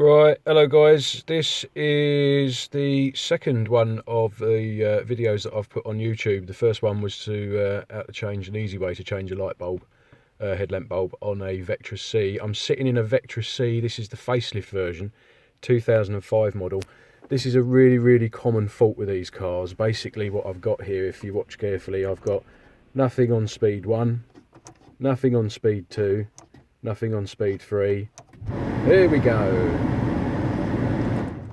Right, hello guys. This is the second one of the videos that I've put on YouTube. The first one was how to change an easy way to change a light bulb, headlamp bulb on a Vectra C. I'm sitting in a Vectra C. This is the facelift version, 2005 model. This is a really common fault with these cars. Basically what I've got here, if you watch carefully, I've got nothing on speed 1, nothing on speed 2, nothing on speed 3. There we go.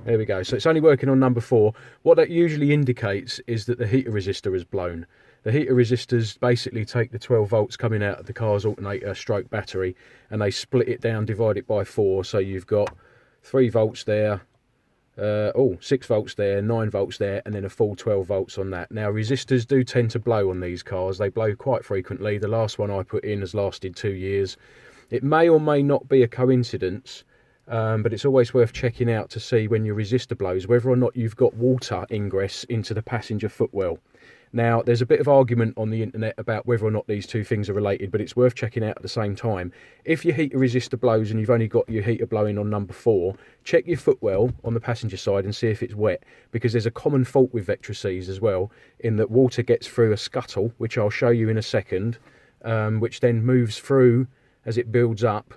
There we go. So it's only working on number 4. What that usually indicates is that the heater resistor has blown. The heater resistors basically take the 12 volts coming out of the car's alternator stroke battery and they split it down, divide it by 4. So you've got 3 volts there, 6 volts there, 9 volts there, and then a full 12 volts on that. Now resistors do tend to blow on these cars. They blow quite frequently. The last one I put in has lasted 2 years. It may or may not be a coincidence, but it's always worth checking out to see when your resistor blows whether or not you've got water ingress into the passenger footwell. Now there's a bit of argument on the internet about whether or not these two things are related, but it's worth checking out at the same time. If your heater resistor blows and you've only got your heater blowing on number 4, check your footwell on the passenger side and see if it's wet, because there's a common fault with Vectra Cs as well, in that water gets through a scuttle, which I'll show you in a second, which then moves through as it builds up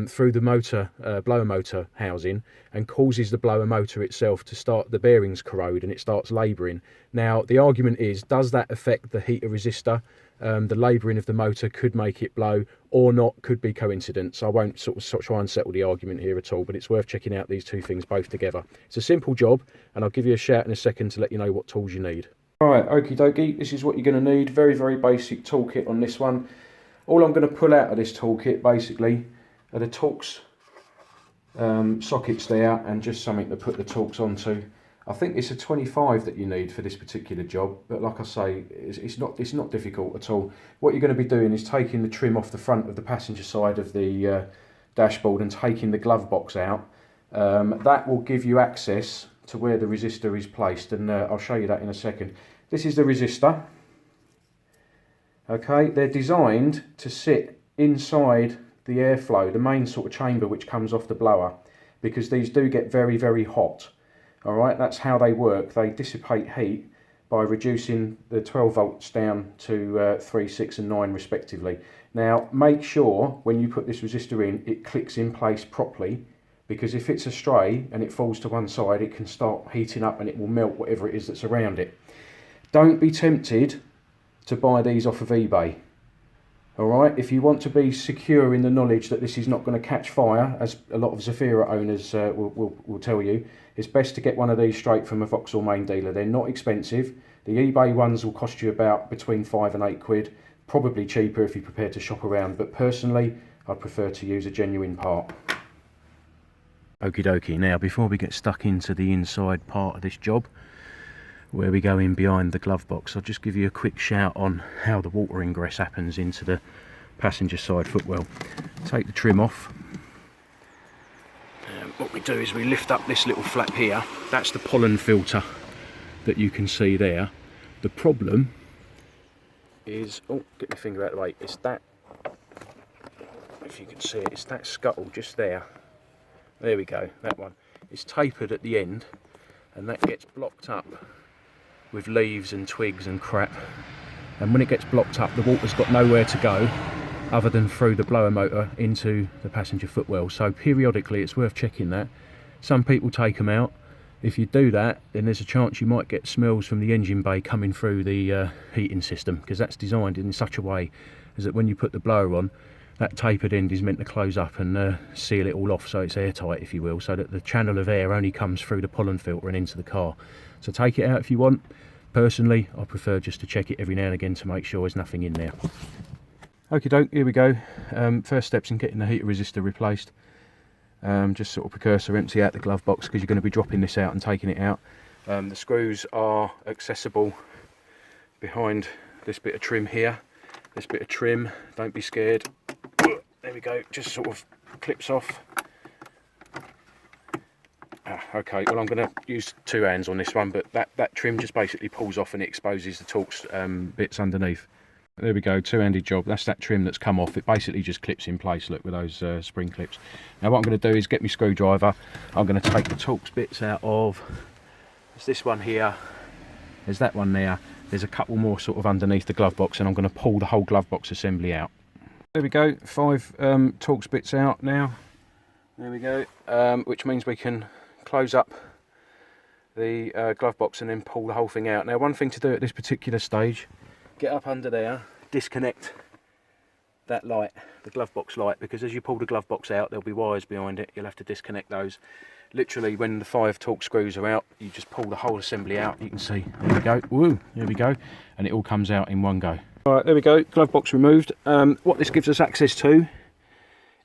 through the motor, blower motor housing, and causes the blower motor itself to start, the bearings corrode and it starts labouring. Now the argument is, does that affect the heater resistor? The labouring of the motor could make it blow or not, could be coincidence. I won't sort of try and settle the argument here at all, but it's worth checking out these two things both together. It's a simple job, and I'll give you a shout in a second to let you know what tools you need. Alright, okie dokie, this is what you're going to need. Very basic toolkit on this one. All I'm going to pull out of this toolkit basically are the Torx sockets there, and just something to put the Torx onto. I think it's a 25 that you need for this particular job, but like I say, it's not difficult at all. What you're going to be doing is taking the trim off the front of the passenger side of the dashboard and taking the glove box out. That will give you access to where the resistor is placed, and I'll show you that in a second. This is the resistor. Okay, they're designed to sit inside the airflow, the main sort of chamber which comes off the blower, because these do get very hot. Alright, that's how they work. They dissipate heat by reducing the 12 volts down to 3, 6 and 9 respectively. Now make sure when you put this resistor in, it clicks in place properly, because if it's astray and it falls to one side, it can start heating up and it will melt whatever it is that's around it. Don't be tempted to buy these off of eBay. Alright, if you want to be secure in the knowledge that this is not going to catch fire, as a lot of Zafira owners will tell you, it's best to get one of these straight from a Vauxhall main dealer. They're not expensive. The eBay ones will cost you about between 5 and 8 quid, probably cheaper if you're prepared to shop around, but personally I prefer to use a genuine part. Okie dokie, now before we get stuck into the inside part of this job, where we go in behind the glove box, I'll just give you a quick shout on how the water ingress happens into the passenger side footwell. Take the trim off. What we do is we lift up this little flap here. That's the pollen filter that you can see there. The problem is, oh, get my finger out of the way, it's that, if you can see it, it's that scuttle just there. There we go, that one. It's tapered at the end, and that gets blocked up with leaves and twigs and crap, and when it gets blocked up, the water's got nowhere to go other than through the blower motor into the passenger footwell. So periodically it's worth checking that. Some people take them out. If you do that, then there's a chance you might get smells from the engine bay coming through the heating system, because that's designed in such a way as that when you put the blower on, that tapered end is meant to close up and seal it all off, so it's airtight, if you will, so that the channel of air only comes through the pollen filter and into the car. So take it out if you want. Personally, I prefer just to check it every now and again to make sure there's nothing in there. Okie doke, here we go. First steps in getting the heater resistor replaced. Just sort of precursor, empty out the glove box, because you're going to be dropping this out and taking it out. The screws are accessible behind this bit of trim here. This bit of trim, don't be scared. There we go, just sort of clips off. Okay, well I'm going to use 2 hands on this one, but that trim just basically pulls off and it exposes the Torx bits underneath. there we go, two-handed job. That's that trim that's come off. It basically just clips in place, look, with those spring clips. Now what I'm going to do is get my screwdriver. I'm going to take the Torx bits out of, there's this one here, there's that one there, there's a couple more sort of underneath the glove box, and I'm going to pull the whole glove box assembly out. There we go, 5 Torx bits out now. There we go, which means we can close up the glove box and then pull the whole thing out. Now one thing to do at this particular stage, get up under there, disconnect that light, the glove box light, because as you pull the glove box out there'll be wires behind it, you'll have to disconnect those. Literally when the 5 Torx screws are out, you just pull the whole assembly out. You can see, there we go, woo, there we go, and it all comes out in one go. Alright, there we go, glove box removed. What this gives us access to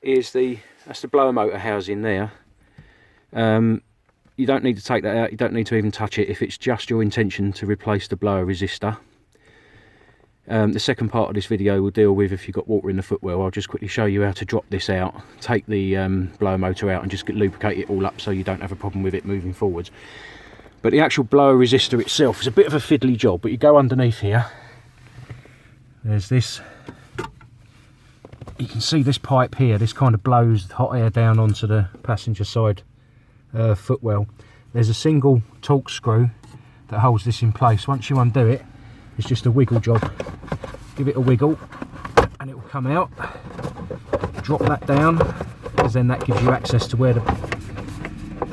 is that's the blower motor housing there. You don't need to take that out, you don't need to even touch it if it's just your intention to replace the blower resistor. The second part of this video will deal with if you've got water in the footwell. I'll just quickly show you how to drop this out, take the blower motor out and just lubricate it all up so you don't have a problem with it moving forwards. But the actual blower resistor itself is a bit of a fiddly job, but you go underneath here, there's this, you can see this pipe here, this kind of blows hot air down onto the passenger side footwell. There's a single Torx screw that holds this in place. Once you undo it, it's just a wiggle job. Give it a wiggle and it will come out. Drop that down, because then that gives you access to where the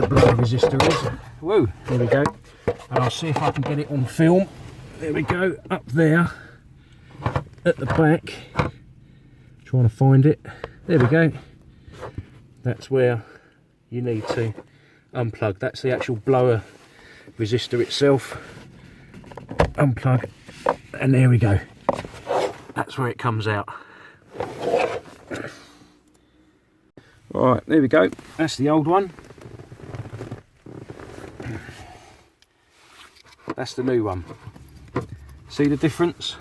blower resistor is. Woo, there we go. And I'll see if I can get it on film. There we go, up there at the back. Trying to find it. There we go. That's where you need to unplug. That's the actual blower resistor itself. Unplug, and there we go. That's where it comes out. Right, there we go. That's the old one. That's the new one. See the difference?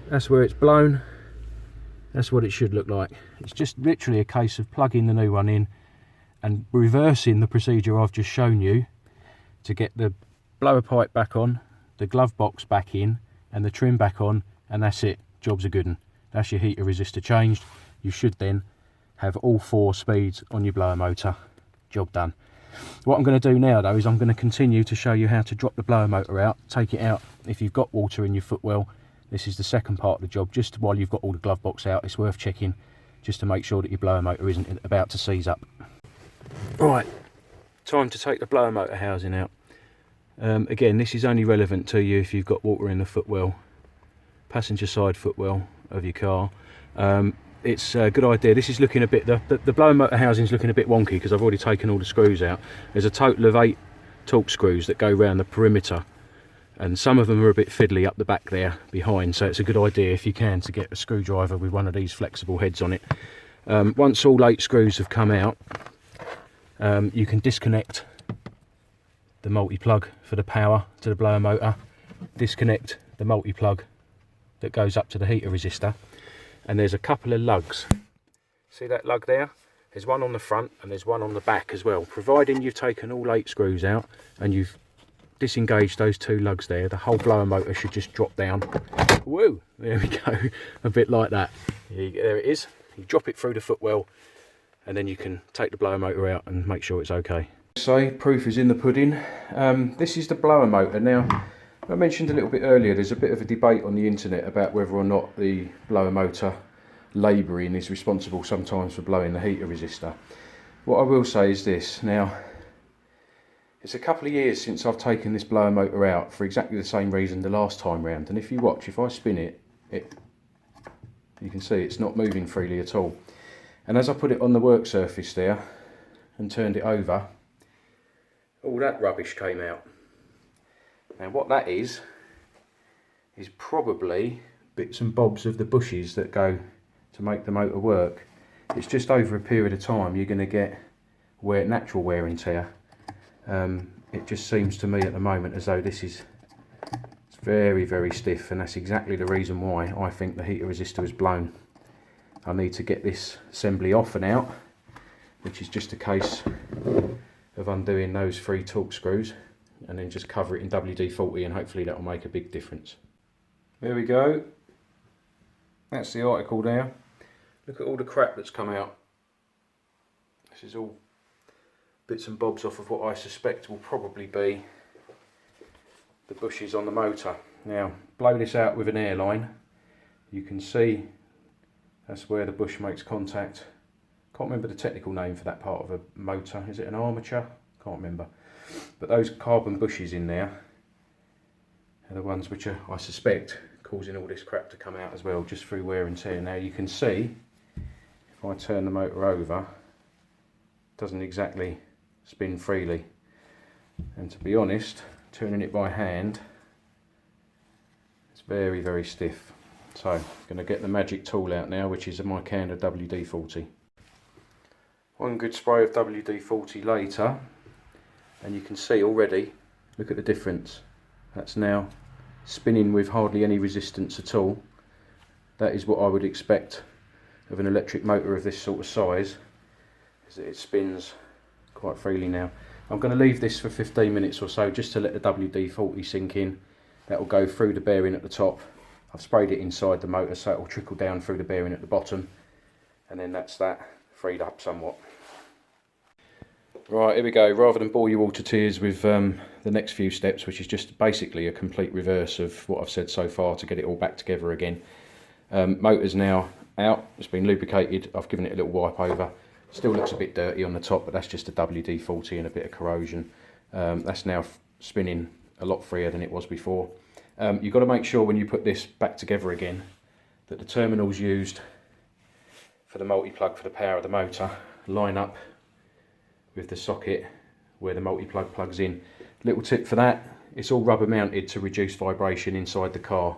That's where it's blown. That's what it should look like. It's just literally a case of plugging the new one in and reversing the procedure I've just shown you to get the blower pipe back on, the glove box back in, and the trim back on, and that's it. Job's a good one. That's your heater resistor changed. You should then have all 4 speeds on your blower motor. Job done. What I'm going to do now though is I'm going to continue to show you how to drop the blower motor out, take it out if you've got water in your footwell. This is the second part of the job. Just while you've got all the glove box out, it's worth checking just to make sure that your blower motor isn't about to seize up. Right, time to take the blower motor housing out. Again, this is only relevant to you if you've got water in the footwell, passenger side footwell of your car. It's a good idea. This is looking a bit, the blower motor housing is looking a bit wonky because I've already taken all the screws out. There's a total of 8 Torx screws that go around the perimeter, and some of them are a bit fiddly up the back there behind, so it's a good idea if you can to get a screwdriver with one of these flexible heads on it. Once all 8 screws have come out, you can disconnect the multi-plug for the power to the blower motor, disconnect the multi-plug that goes up to the heater resistor, and there's a couple of lugs. See that lug there? There's one on the front and there's one on the back as well. Providing you've taken all 8 screws out and you've disengaged those 2 lugs there, the whole blower motor should just drop down. Woo! There we go. A bit like that. There it is. You drop it through the footwell and then you can take the blower motor out and make sure it's okay. So, proof is in the pudding. This is the blower motor. Now, I mentioned a little bit earlier, there's a bit of a debate on the internet about whether or not the blower motor labouring is responsible sometimes for blowing the heater resistor. What I will say is this. Now, it's a couple of years since I've taken this blower motor out for exactly the same reason the last time round, and if you watch, if I spin it, you can see it's not moving freely at all. And as I put it on the work surface there and turned it over, all that rubbish came out. Now what that is probably bits and bobs of the bushes that go to make the motor work. It's just over a period of time you're going to get natural wear and tear. It just seems to me at the moment as though it's very, very stiff, and that's exactly the reason why I think the heater resistor is blown. I need to get this assembly off and out, which is just a case of undoing those 3 Torx screws and then just cover it in WD-40, and hopefully that will make a big difference. There we go. that's the article there. Look at all the crap that's come out. This is all bits and bobs off of what I suspect will probably be the bushes on the motor. Now, blow this out with an air line. You can see that's where the bush makes contact. Can't remember the technical name for that part of a motor. Is it an armature? Can't remember. But those carbon bushes in there are the ones which are, I suspect, causing all this crap to come out as well, just through wear and tear. Now you can see, if I turn the motor over, it doesn't exactly spin freely. And to be honest, turning it by hand, it's very, very stiff. So I'm going to get the magic tool out now, which is my Candor WD-40. One good spray of WD-40 later, and you can see already, look at the difference. That's now spinning with hardly any resistance at all. That is what I would expect of an electric motor of this sort of size, is that it spins quite freely now. I'm going to leave this for 15 minutes or so just to let the WD-40 sink in. That will go through the bearing at the top. I've sprayed it inside the motor so it will trickle down through the bearing at the bottom, and then that's that freed up somewhat. Right, here we go. Rather than bore you all to tears with the next few steps, which is just basically a complete reverse of what I've said so far to get it all back together again. Motor's now out, it's been lubricated, I've given it a little wipe over. Still looks a bit dirty on the top, but that's just a WD-40 and a bit of corrosion. That's now spinning a lot freer than it was before. You've got to make sure when you put this back together again that the terminals used for the multi-plug for the power of the motor line up with the socket where the multi-plug plugs in. Little tip for that, it's all rubber mounted to reduce vibration inside the car.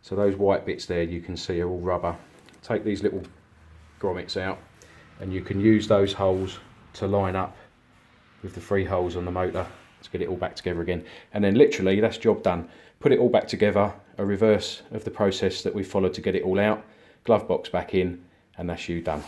So those white bits there you can see are all rubber. Take these little grommets out and you can use those holes to line up with the 3 holes on the motor to get it all back together again. And then literally that's job done. Put it all back together, a reverse of the process that we followed to get it all out, glove box back in, and that's you done.